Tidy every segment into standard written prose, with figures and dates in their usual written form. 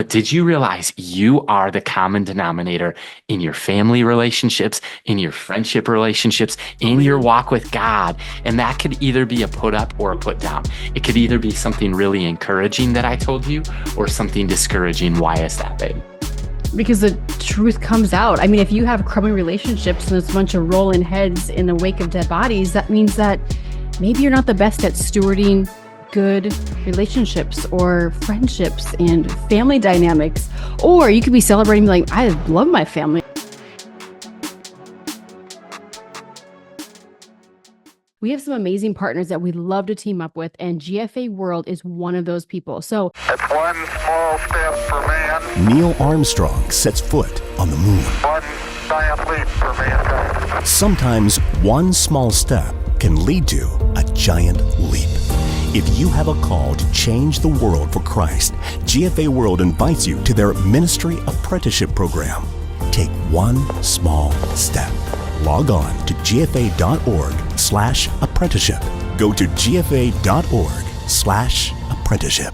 But did you realize you are the common denominator in your family relationships, in your friendship relationships, in your walk with God? And that could either be a put up or a put down. It could either be something really encouraging that I told you or something discouraging. Why is that, babe? Because the truth comes out. I mean, if you have crummy relationships and there's a bunch of rolling heads in the wake of dead bodies, that means that maybe you're not the best at stewarding good relationships or friendships and family dynamics. Or you could be celebrating like, I love my family. We have some amazing partners that we love to team up with, and GFA World is one of those people. So it's one small step for man. Neil Armstrong sets foot on the moon. One giant leap for mankind. Sometimes one small step can lead to a giant leap. If you have a call to change the world for Christ, GFA World invites you to their ministry apprenticeship program. Take one small step. Log on to gfa.org/apprenticeship. Go to gfa.org/apprenticeship.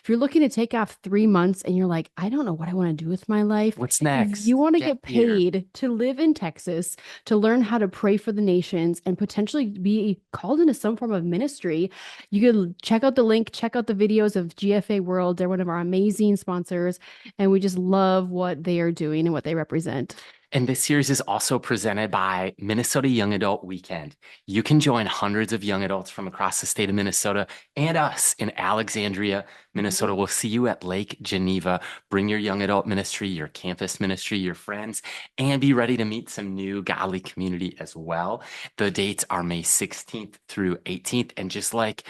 if you're looking to take off 3 months and you're like, I don't know what I want to do with my life. What's next? If you want to get paid to live in Texas, to learn how to pray for the nations and potentially be called into some form of ministry, you can check out the link, check out the videos of GFA World. They're one of our amazing sponsors, and we just love what they are doing and what they represent. And this series is also presented by Minnesota Young Adult Weekend. You can join hundreds of young adults from across the state of Minnesota and us in Alexandria, Minnesota. We'll see you at Lake Geneva. Bring your young adult ministry, your campus ministry, your friends, and be ready to meet some new godly community as well. The dates are May 16th through 18th. And just like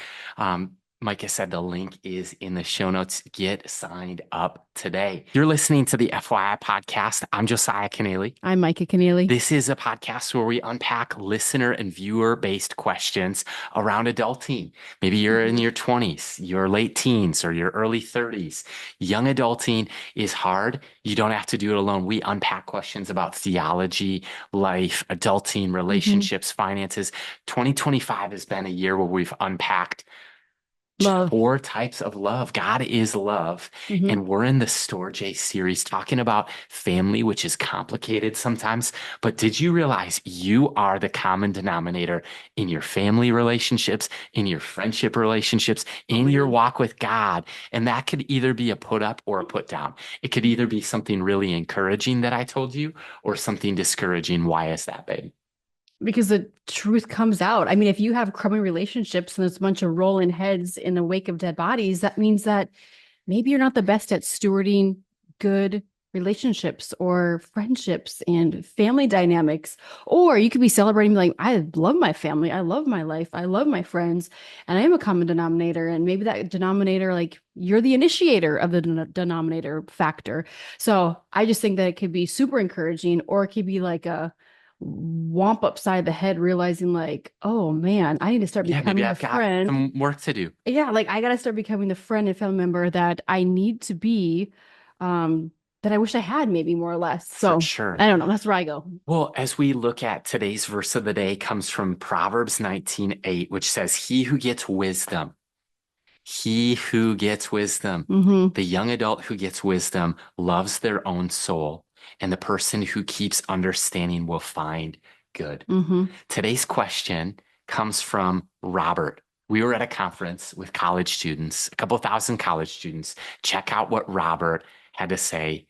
Micah said, the link is in the show notes. Get signed up today. You're listening to the FYI podcast. I'm Josiah Keneally. I'm Micah Keneally. This is a podcast where we unpack listener and viewer-based questions around adulting. Maybe you're in your 20s, your late teens, or your early 30s. Young adulting is hard. You don't have to do it alone. We unpack questions about theology, life, adulting, relationships, finances. 2025 has been a year where we've unpacked love. 4 types of love. God is love. And we're in the Storge series talking about family, which is complicated sometimes. But did you realize you are the common denominator in your family relationships, in your friendship relationships, in your walk with God? And that could either be a put up or a put down. It could either be something really encouraging that I told you or something discouraging. Why is that, babe? Because the truth comes out. I mean, if you have crummy relationships and there's a bunch of rolling heads in the wake of dead bodies, that means that maybe you're not the best at stewarding good relationships or friendships and family dynamics. Or you could be celebrating like, I love my family. I love my life. I love my friends. And I am a common denominator. And maybe that denominator, like you're the initiator of the denominator factor. So I just think that it could be super encouraging, or it could be like a whomp upside the head, realizing like, oh man, I need to start becoming a friend. Some work to do. Yeah, like I got to start becoming the friend and family member that I need to be, that I wish I had, maybe more or less. So For sure. I don't know. That's where I go. Well, as we look at today's verse of the day, comes from Proverbs 19:8, which says, he who gets wisdom, the young adult who gets wisdom loves their own soul, and the person who keeps understanding will find good. Today's question comes from Robert. We were at a conference with college students, a couple thousand college students. Check out what Robert had to say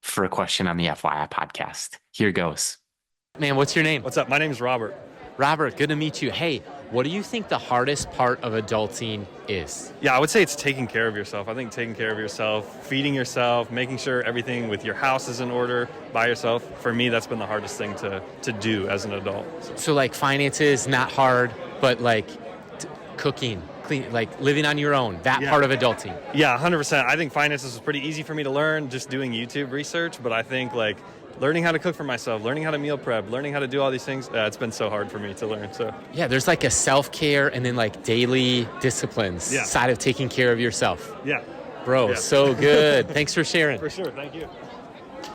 for a question on the FYI podcast. Here goes. Man, what's your name? What's up? My name is Robert. Robert, good to meet you. Hey, what do you think the hardest part of adulting is? Yeah, I would say it's taking care of yourself. I think taking care of yourself, feeding yourself, making sure everything with your house is in order by yourself. For me, that's been the hardest thing to do as an adult. So like finances, not hard, but like cooking, clean, like living on your own, that part of adulting. Yeah, 100%. I think finances was pretty easy for me to learn just doing YouTube research, but I think like learning how to cook for myself, learning how to meal prep, learning how to do all these things, it's been so hard for me to learn. So yeah, there's like a self-care and then like daily disciplines side of taking care of yourself. Yeah. Bro, so good. Thanks for sharing. For sure. Thank you.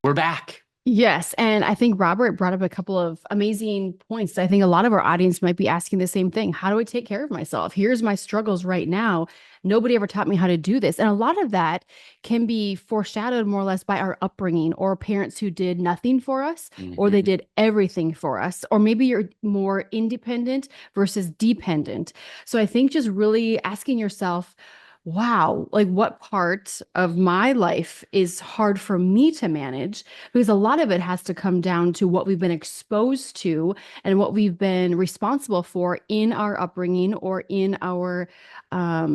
We're back. Yes. And I think Robert brought up a couple of amazing points. I think a lot of our audience might be asking the same thing. How do I take care of myself? Here's my struggles right now. Nobody ever taught me how to do this. And a lot of that can be foreshadowed more or less by our upbringing or parents who did nothing for us or they Mhm. did everything for us. Or maybe you're more independent versus dependent. So I think just really asking yourself, wow, like what part of my life is hard for me to manage? Because a lot of it has to come down to what we've been exposed to and what we've been responsible for in our upbringing or in our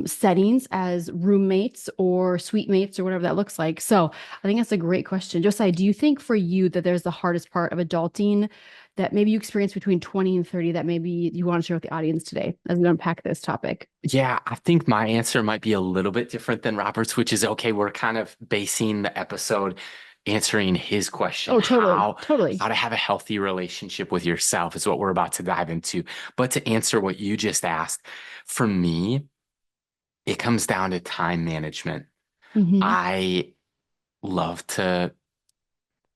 settings as roommates or suite mates or whatever that looks like. So I think that's a great question. Josiah, do you think for you that there's the hardest part of adulting that maybe you experience between 20 and 30 that maybe you want to share with the audience today as we unpack this topic? Yeah, I think my answer might be a little bit different than Robert's, which is okay. We're kind of basing the episode answering his question, Oh, totally. how Totally. how to have a healthy relationship with yourself is what we're about to dive into. But to answer what you just asked, for me, it comes down to time management. Hmm. I love to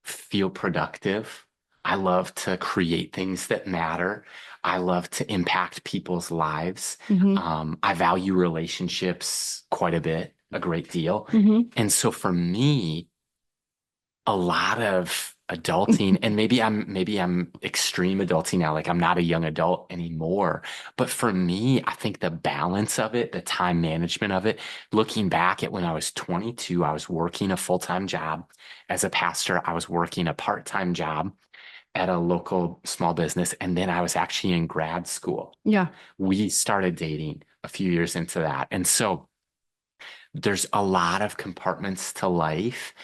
feel productive. I love to create things that matter. I love to impact people's lives. Hmm. I value relationships quite a bit, a great deal. Hmm. And so for me, a lot of adulting, and maybe I'm extreme adulting now, like I'm not a young adult anymore. But for me, I think the balance of it, the time management of it, looking back at when I was 22, I was working a full-time job as a pastor. I was working a part-time job at a local small business, and then I was actually in grad school. Yeah. We started dating a few years into that. And so there's a lot of compartments to life.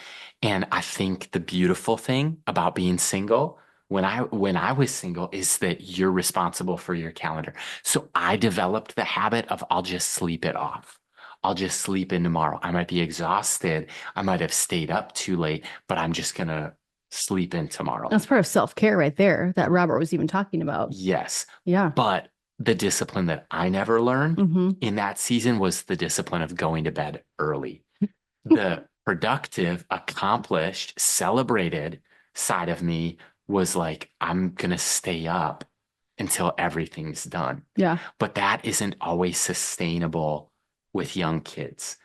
And I think the beautiful thing about being single, when I was single, is that you're responsible for your calendar. So I developed the habit of I'll just sleep it off. I'll just sleep in tomorrow. I might be exhausted. I might have stayed up too late, but I'm just gonna sleep in tomorrow. That's part of self-care right there that Robert was even talking about. Yes. Yeah. But the discipline that I never learned Hmm. in that season was the discipline of going to bed early. The productive, accomplished, celebrated side of me was like, I'm gonna stay up until everything's done. Yeah. But that isn't always sustainable with young kids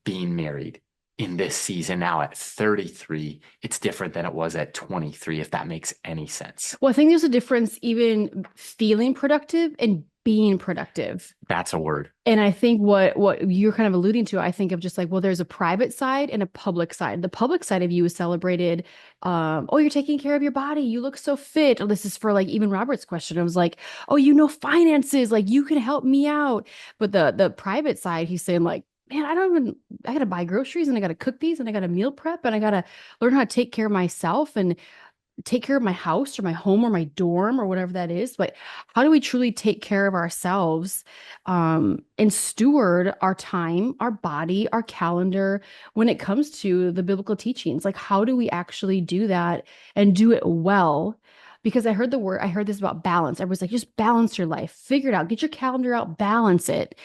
being married in this season now at 33. It's different than it was at 23, if that makes any sense. Well, I think there's a difference even feeling productive and being productive. That's a word. And I think what you're kind of alluding to, I think of just like, well, there's a private side and a public side. The public side of you is celebrated. Oh, you're taking care of your body. You look so fit. Oh, this is for like even Robert's question. I was like, oh, finances, like you can help me out. But the private side, he's saying like, man, I gotta buy groceries and I gotta cook these and I gotta meal prep and I gotta learn how to take care of myself and take care of my house or my home or my dorm or whatever that is. But how do we truly take care of ourselves and steward our time, our body, our calendar when it comes to the biblical teachings? Like, how do we actually do that and do it well? Because I heard this about balance. I was like, just balance your life, figure it out, get your calendar out, balance it.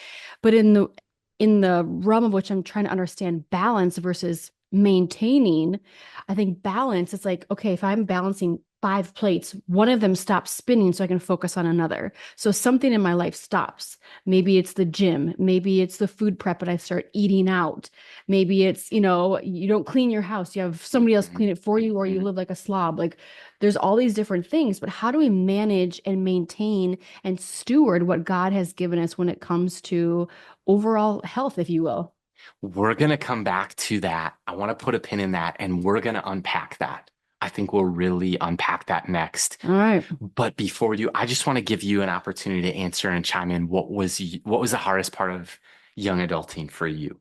But in the realm of which I'm trying to understand balance versus maintaining, I think balance, it's like, okay, if I'm balancing 5 plates, one of them stops spinning so I can focus on another. So something in my life stops. Maybe it's the gym. Maybe it's the food prep and I start eating out. Maybe it's, you don't clean your house. You have somebody else clean it for you or you live like a slob. Like there's all these different things, but how do we manage and maintain and steward what God has given us when it comes to overall health, if you will? We're going to come back to that. I want to put a pin in that and we're going to unpack that. I think we'll really unpack that next. All right. But before I just want to give you an opportunity to answer and chime in. What was the hardest part of young adulting for you?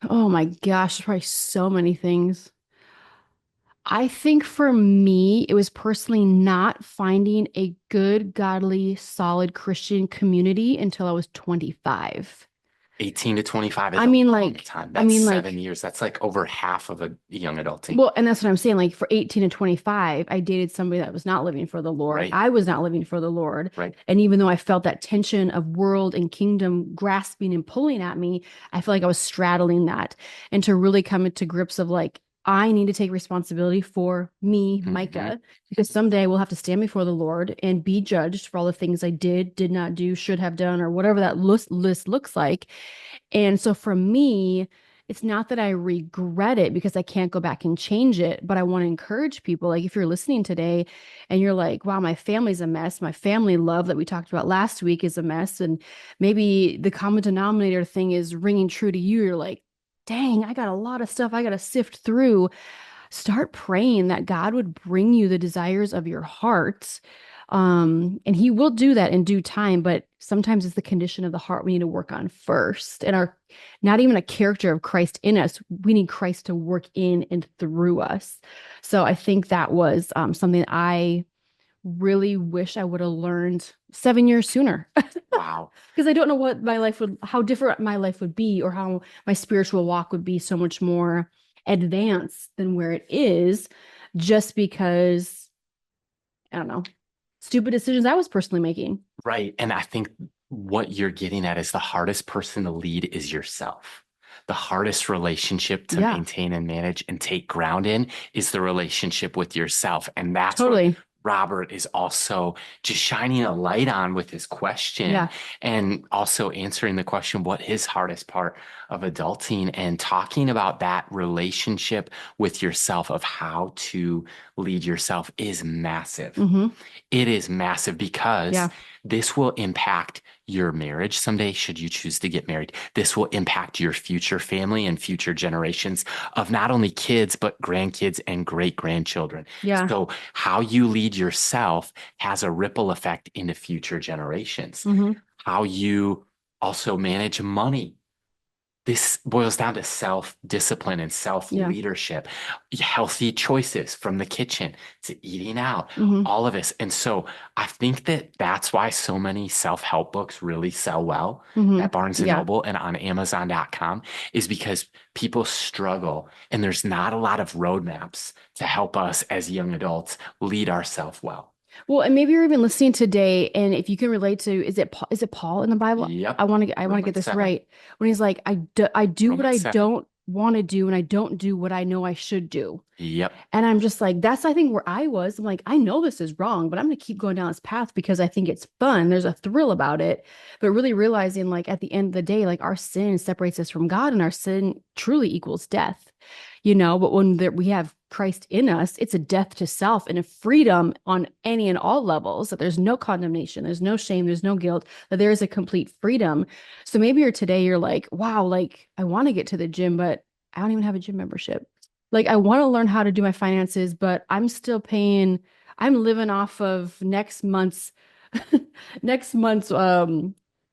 Oh my gosh, there's probably so many things. I think for me, it was personally not finding a good, godly, solid Christian community until I was 25. 18 to 25 is I a mean, long like, time. I That's mean, 7 years. That's like over half of a young adulting. well, and that's what I'm saying. Like for 18 to 25, I dated somebody that was not living for the Lord. Right. I was not living for the Lord. Right. And even though I felt that tension of world and kingdom grasping and pulling at me, I feel like I was straddling that. And to really come into grips of like, I need to take responsibility for me, Mhm. Micah, because someday we'll have to stand before the Lord and be judged for all the things I did not do, should have done, or whatever that list looks like. And so for me, it's not that I regret it because I can't go back and change it, but I want to encourage people. Like if you're listening today and you're like, wow, my family's a mess. My family love that we talked about last week is a mess. And maybe the common denominator thing is ringing true to you. You're like, dang, I got a lot of stuff I got to sift through. Start praying that God would bring you the desires of your heart. And he will do that in due time, but sometimes it's the condition of the heart we need to work on first. And our not even a character of Christ in us. We need Christ to work in and through us. So I think that was something I really wish I would have learned 7 years sooner. Wow. Because I don't know what my life would, how different my life would be, or how my spiritual walk would be so much more advanced than where it is, just because, I don't know, stupid decisions I was personally making. Right. And I think what you're getting at is the hardest person to lead is yourself. The hardest relationship to Yeah. maintain and manage and take ground in is the relationship with yourself. And that's what Totally. Robert is also just shining a light on with his question, Yeah. and also answering the question, what his hardest part of adulting, and talking about that relationship with yourself of how to lead yourself is massive. Hmm. It is massive because Yeah. this will impact your marriage someday, should you choose to get married. This will impact your future family and future generations of not only kids, but grandkids and great grandchildren. Yeah. So how you lead yourself has a ripple effect into future generations. Hmm. How you also manage money. This boils down to self-discipline and self-leadership, healthy choices from the kitchen to eating out, Hmm. all of this. And so I think that that's why so many self-help books really sell well Hmm. at Barnes and Yeah. Noble and on Amazon.com, is because people struggle and there's not a lot of roadmaps to help us as young adults lead ourselves well. Well, and maybe you're even listening today, and if you can relate to, is it Paul in the Bible? Yep. I want to get Romans this 7. right. When he's like, I do what Romans I 7. don't want to do, and I don't do what I know I should do. Yep. And I'm just like, that's, I think, where I was. I'm like, I know this is wrong, but I'm going to keep going down this path because I think it's fun. There's a thrill about it. But really realizing, like, at the end of the day, like, our sin separates us from God, and our sin truly equals death, but when we have Christ in us, it's a death to self and a freedom on any and all levels, that there's no condemnation, there's no shame, there's no guilt, that there is a complete freedom. So maybe you're like, wow, like I want to get to the gym, but I don't even have a gym membership. Like I want to learn how to do my finances, but I'm living off of next month's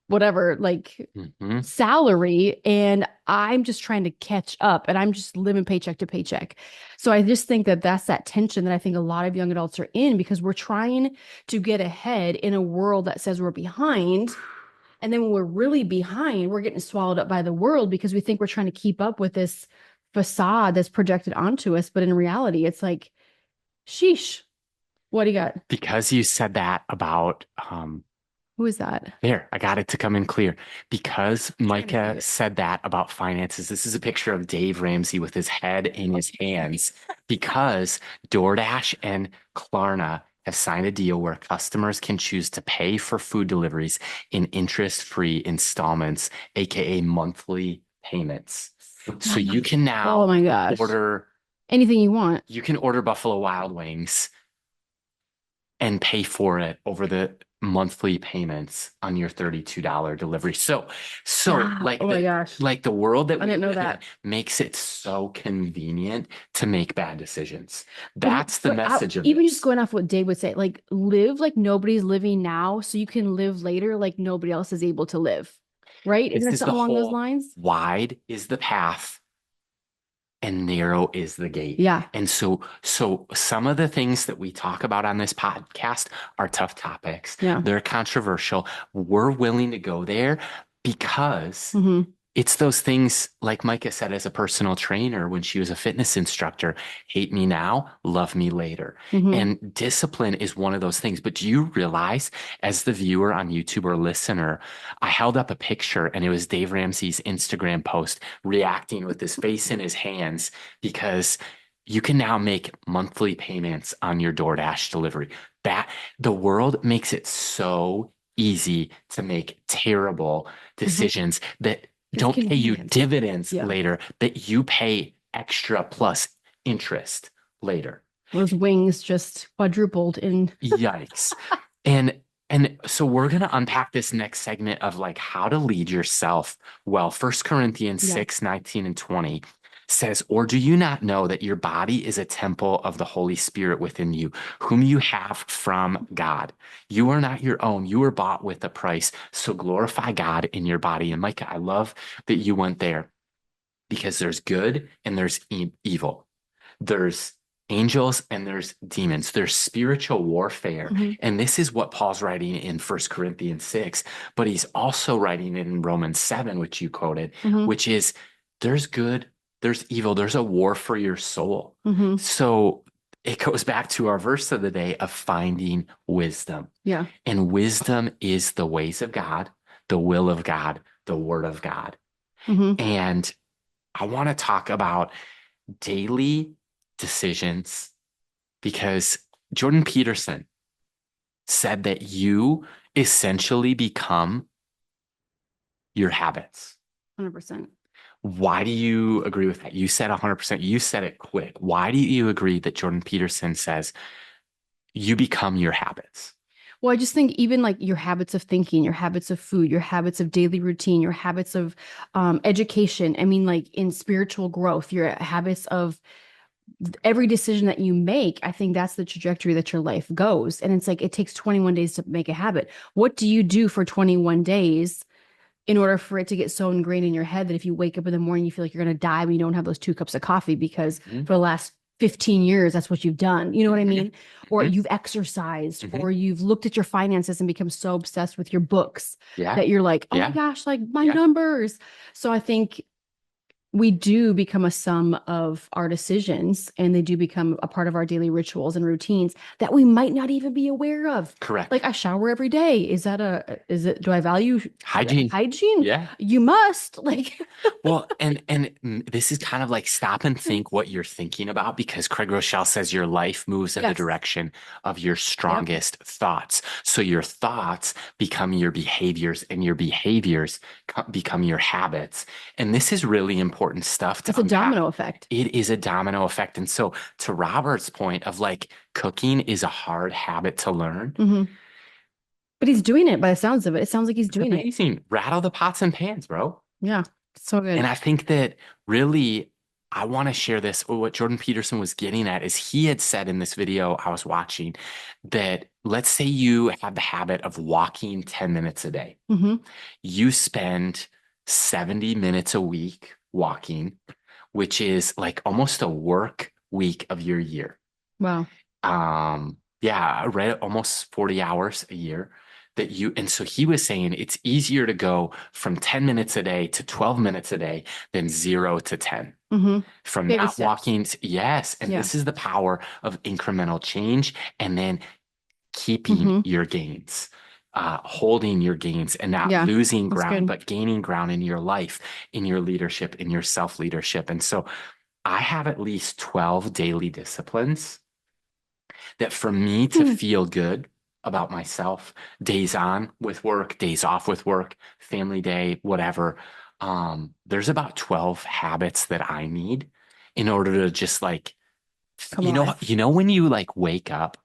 whatever, like Mhm. salary, and I'm just trying to catch up, and I'm just living paycheck to paycheck. So I just think that that's that tension that I think a lot of young adults are in, because we're trying to get ahead in a world that says we're behind. And then when we're really behind, we're getting swallowed up by the world because we think we're trying to keep up with this facade that's projected onto us. But in reality, it's like, sheesh, what do you got? Because you said that about Who is that? there, I got it to come in clear. Because to Micah see it. said that about finances, this is a picture of Dave Ramsey with his head in his hands. Because DoorDash and Klarna have signed a deal where customers can choose to pay for food deliveries in interest-free installments, aka monthly payments. So you can now Oh my gosh. order Anything you want. you can order Buffalo Wild Wings and pay for it over the monthly payments on your $32 delivery. So Yeah. like Oh my gosh. like the world that I we didn't know live in that. makes it so convenient to make bad decisions. That's the But message of even this. just going off what Dave would say, like live like nobody's living now, so you can live later like nobody else is able to live. Right? This Isn't it is the something along those whole lines? wide is the path and narrow is the gate. Yeah. And so some of the things that we talk about on this podcast are tough topics. Yeah. They're controversial. We're willing to go there because Hmm. it's those things, like Micah said, as a personal trainer when she was a fitness instructor, hate me now, love me later. Hmm. And discipline is one of those things. But do you realize, as the viewer on YouTube or listener, I held up a picture and it was Dave Ramsey's Instagram post reacting with his face in his hands because You can now make monthly payments on your DoorDash delivery. That the world makes it so easy to make terrible decisions that It's don't pay you convenient. dividends Yeah. later, that you pay extra plus interest later. Those wings just quadrupled in. Yikes. And so we're going to unpack this next segment of like how to lead yourself well. 1 Corinthians Yeah. 6:19 and 20 says, or do you not know that your body is a temple of the Holy Spirit within you, whom you have from God? You are not your own. You were bought with a price. So glorify God in your body. And Micah, I love that you went there because there's good and there's evil. There's angels and there's demons. There's spiritual warfare. And this is what Paul's writing in 1 Corinthians 6, but he's also writing it in Romans 7, which you quoted, which is there's good, there's evil, there's a war for your soul. So it goes back to our verse of the day of finding wisdom. Yeah. And wisdom is the ways of God, the will of God, the word of God. And I want to talk about daily decisions because Jordan Peterson said that you essentially become your habits. 100%. Why do you agree with that? You said 100%. You said it quick. Why do you agree that Jordan Peterson says you become your habits? Well, I just think even like your habits of thinking, your habits of food, your habits of daily routine, your habits of education. I mean, like in spiritual growth, your habits of every decision that you make, I think that's the trajectory that your life goes. And it's like, it takes 21 days to make a habit. What do you do for 21 days in order for it to get so ingrained in your head that if you wake up in the morning, you feel like you're going to die when you don't have those 2 cups of coffee because for the last 15 years, that's what you've done. You know what I mean? Or you've exercised or you've looked at your finances and become so obsessed with your books that you're like, oh my gosh, like my numbers. So I think we do become a sum of our decisions and they do become a part of our daily rituals and routines that we might not even be aware of. Correct. Like I shower every day. Do I value hygiene? Yeah. You must Well, and this is kind of like stop and think what you're thinking about because Craig Rochelle says your life moves in the direction of your strongest thoughts. So your thoughts become your behaviors and your behaviors become your habits. And this is really important stuff to It's a domino effect. It is a domino effect. And so to Robert's point of like cooking is a hard habit to learn. But he's doing it by the sounds of it. It sounds like he's doing it. Amazing. Rattle the pots and pans, bro. Yeah. So good. And I think that really, I want to share this. What Jordan Peterson was getting at is he had said in this video I was watching that let's say you have the habit of walking 10 minutes a day. You spend 70 minutes a week walking, which is like almost a work week of your year. Wow. Yeah, I read almost 40 hours a year that you, and so he was saying it's easier to go from 10 minutes a day to 12 minutes a day than 0 to 10. From Baby not steps. walking to, yes. And this is the power of incremental change and then keeping your gains. Holding your gains and not losing ground, but gaining ground in your life, in your leadership, in your self-leadership. And so I have at least 12 daily disciplines that for me to feel good about myself, days on with work, days off with work, family day, whatever. There's about 12 habits that I need in order to just like, you know, when you like wake up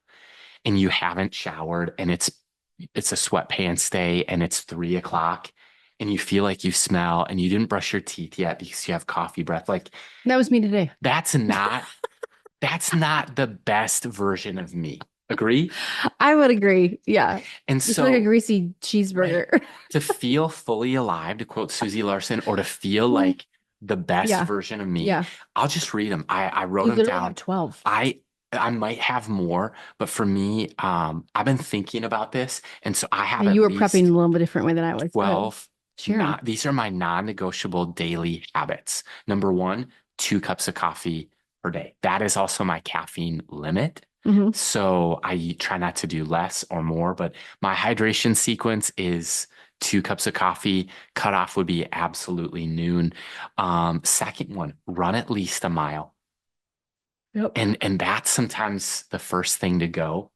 and you haven't showered and it's a sweatpants day and it's 3 o'clock and you feel like you smell and you didn't brush your teeth yet because you have coffee breath. Like that was me today. That's not the best version of me. Agree? I would agree. Yeah. And it's so like a greasy cheeseburger. Right, to feel fully alive, to quote Susie Larson, or to feel like the best version of me, I'll just read them. I wrote them down. Have 12. I might have more, but for me, I've been thinking about this. And so I have you were prepping a little bit different way than I was. 12. These are my non-negotiable daily habits. Number 1, 2 cups of coffee per day. That is also my caffeine limit. So I try not to do less or more, but my hydration sequence is 2 cups of coffee. Cutoff would be absolutely noon. Second one, run at least a mile. Yep. And that's sometimes the first thing to go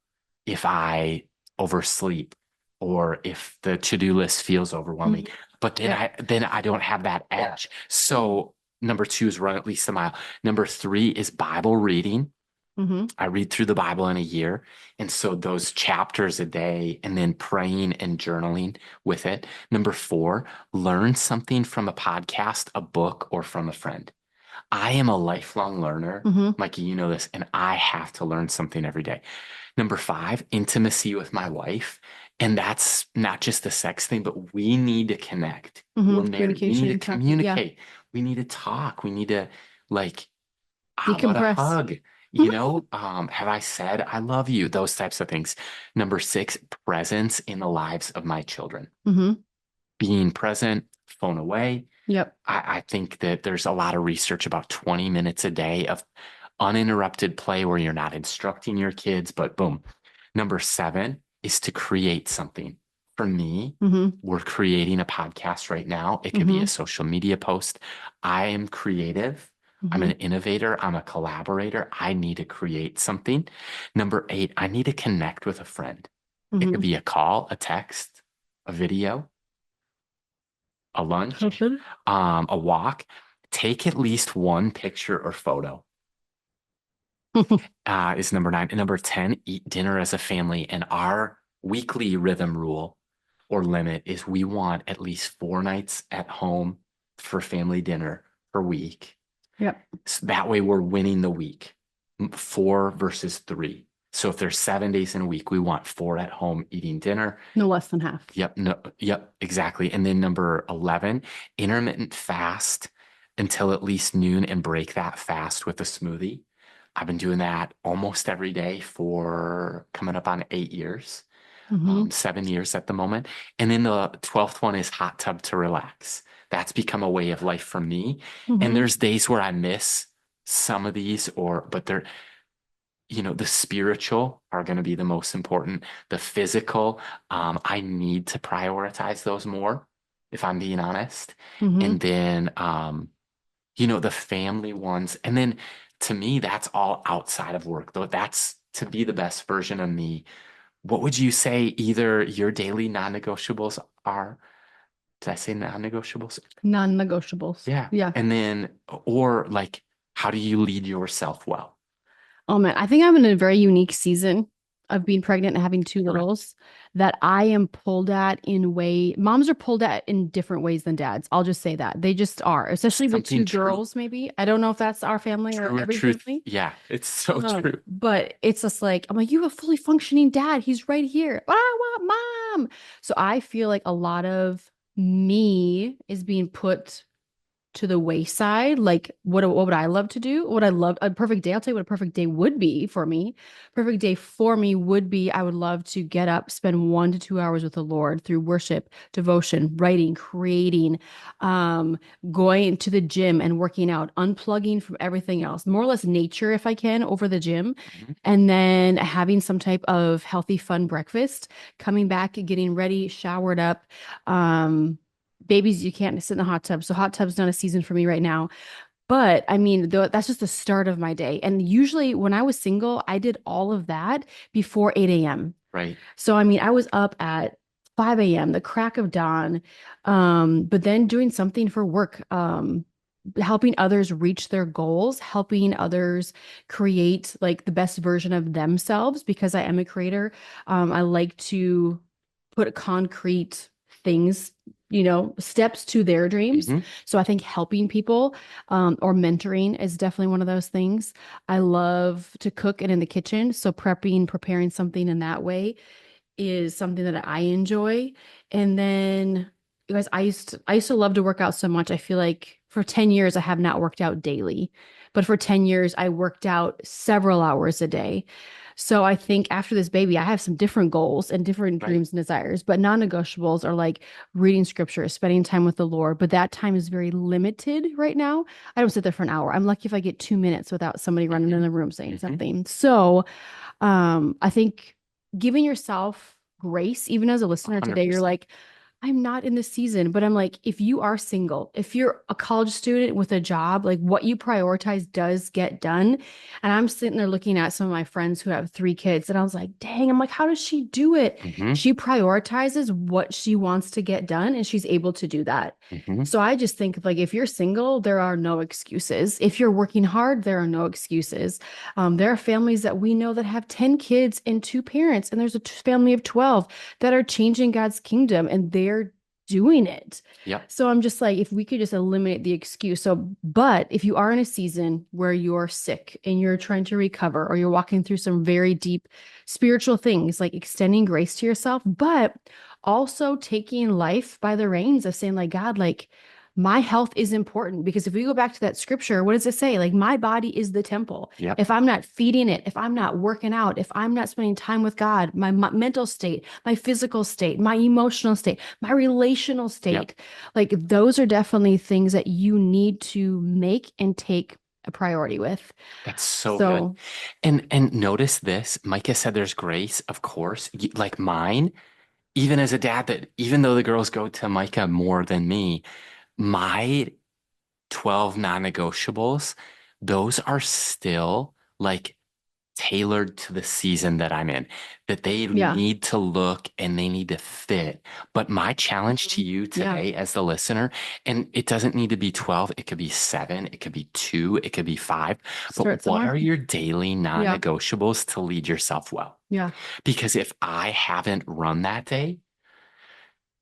if I oversleep or if the to-do list feels overwhelming. But then Yeah. I don't have that edge. So number 2 is run at least a mile. Number 3 is Bible reading. Mm-hmm. I read through the Bible in a year. And so those chapters a day and then praying and journaling with it. Number 4, learn something from a podcast, a book, or from a friend. I am a lifelong learner. Mm-hmm. Mikey, you know this, and I have to learn something every day. Number 5, intimacy with my wife. And that's not just a sex thing, but we need to connect. Mm-hmm. We're married. We need to Communication, talking, yeah. communicate. We need to talk. We need to like, how about a Decompress. hug? You know, have I said I love you? Those types of things. Number 6, presence in the lives of my children. Mm-hmm. Being present, phone away. Yep. I think that there's a lot of research about 20 minutes a day of uninterrupted play where you're not instructing your kids, but boom. Number 7 is to create something. For me, Mm-hmm. we're creating a podcast right now. It could be Mm-hmm. a social media post. I am creative. I'm Mm-hmm. an innovator. I'm a collaborator. I need to create something. Number 8, I need to connect with a friend. It Mm-hmm. could be a call, a text, a video, a lunch, Something. a walk. Take at least one picture or photo. Is number 9. And number 10, eat dinner as a family. And our weekly rhythm rule or limit is we want at least 4 nights at home for family dinner per week. Yep. So that way we're winning the week. 4 versus 3. So if there's 7 days in a week, we want 4 at home eating dinner. No less than half. Yep. No, yep, exactly. And then number 11, intermittent fast until at least noon and break that fast with a smoothie. I've been doing that almost every day for coming up on 8 years, Mm-hmm. 7 years at the moment. And then the 12th one is hot tub to relax. That's become a way of life for me. Mm-hmm. And there's days where I miss some of these but they're, the spiritual are going to be the most important. The physical, I need to prioritize those more, if I'm being honest. Mm-hmm. And then, the family ones. And then to me, that's all outside of work, though. That's to be the best version of me. What would you say either your daily non-negotiables are? Did I say non-negotiables? Non-negotiables. Yeah. Yeah. And then, or like, how do you lead yourself well? Oh man, I think I'm in a very unique season of being pregnant and having 2 Correct. littles that I am pulled at moms are pulled at in different ways than dads. I'll just say that. They just are, especially with 2 Something true. girls, maybe. I don't know if that's our family or every Truth. family. Yeah, it's so true. But it's just like, I'm like, you have a fully functioning dad. He's right here. But I want mom. So I feel like a lot of me is being put to the wayside. Like, what would I love to do? What I love, a perfect day. I'll tell you what a perfect day would be for me. Perfect day for me would be, I would love to get up, spend 1 to 2 hours with the Lord through worship, devotion, writing, creating, going to the gym and working out, unplugging from everything else, more or less nature if I can over the gym. Mm-hmm. And then having some type of healthy, fun breakfast, coming back, getting ready, showered up, babies, you can't sit in the hot tub. So hot tub's not a season for me right now. But I mean, that's just the start of my day. And usually when I was single, I did all of that before 8 a.m. Right. So, I mean, I was up at 5 a.m., the crack of dawn, but then doing something for work, helping others reach their goals, helping others create like the best version of themselves, because I am a creator. I like to put concrete things, steps to their dreams. Mhm. So I think helping people or mentoring is definitely one of those things. I love to cook and in the kitchen. So preparing something in that way is something that I enjoy. And then you guys, I used to love to work out so much. I feel like for 10 years, I have not worked out daily, but for 10 years, I worked out several hours a day. So I think after this baby, I have some different goals and different Right. dreams and desires, but non-negotiables are like reading scripture, spending time with the Lord. But that time is very limited right now. I don't sit there for an hour. I'm lucky if I get 2 minutes without somebody running in the room saying Mhm. something. So I think giving yourself grace, even as a listener today, you're 100%. like, I'm not in the season, but I'm like, if you are single, if you're a college student with a job, like what you prioritize does get done. And I'm sitting there looking at some of my friends who have 3 kids, and I was like, dang, I'm like, how does she do it? Mhm. She prioritizes what she wants to get done, and she's able to do that. Mhm. So I just think like if you're single, there are no excuses. If you're working hard, there are no excuses. There are families that we know that have 10 kids and 2 parents, and there's a family of 12 that are changing God's kingdom, and they're doing it. Yep. So I'm just like, if we could just eliminate the excuse. So, but if you are in a season where you're sick and you're trying to recover, or you're walking through some very deep spiritual things, like extending grace to yourself, but also taking life by the reins of saying like, God, like my health is important. Because if we go back to that scripture, what does it say? Like my body is the temple. Yep. If I'm not feeding it, if I'm not working out, if I'm not spending time with God, my mental state, my physical state, my emotional state, my relational state, like those are definitely things that you need to make and take a priority with. That's so good. And notice this, Micah said there's grace, of course. Like mine, even as a dad, that even though the girls go to Micah more than me, my 12 non-negotiables, those are still like tailored to the season that I'm in, that they need to look and they need to fit. But my challenge to you today as the listener, and it doesn't need to be 12, it could be 7, it could be 2, it could be 5. But what are your daily non-negotiables to lead yourself well? Yeah. Because if I haven't run that day,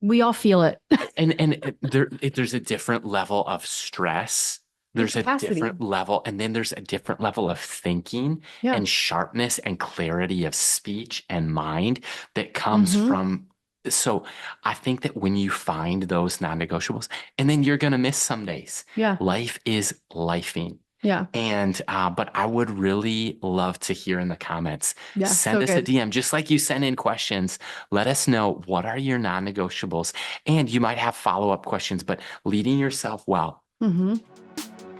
we all feel it. and there's a different level of stress. There's a different level, and then there's a different level of thinking and sharpness and clarity of speech and mind that comes from. So I think that when you find those non-negotiables, and then you're going to miss some days. Yeah. Life is lifing. Yeah. And, but I would really love to hear in the comments, send us good. a DM, just like you send in questions. Let us know, what are your non-negotiables? And you might have follow-up questions, but leading yourself well,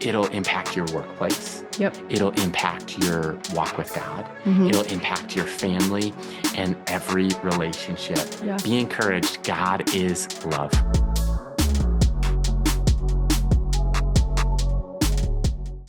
it'll impact your workplace. Yep. It'll impact your walk with God. It'll impact your family and every relationship. Yeah. Be encouraged. God is love.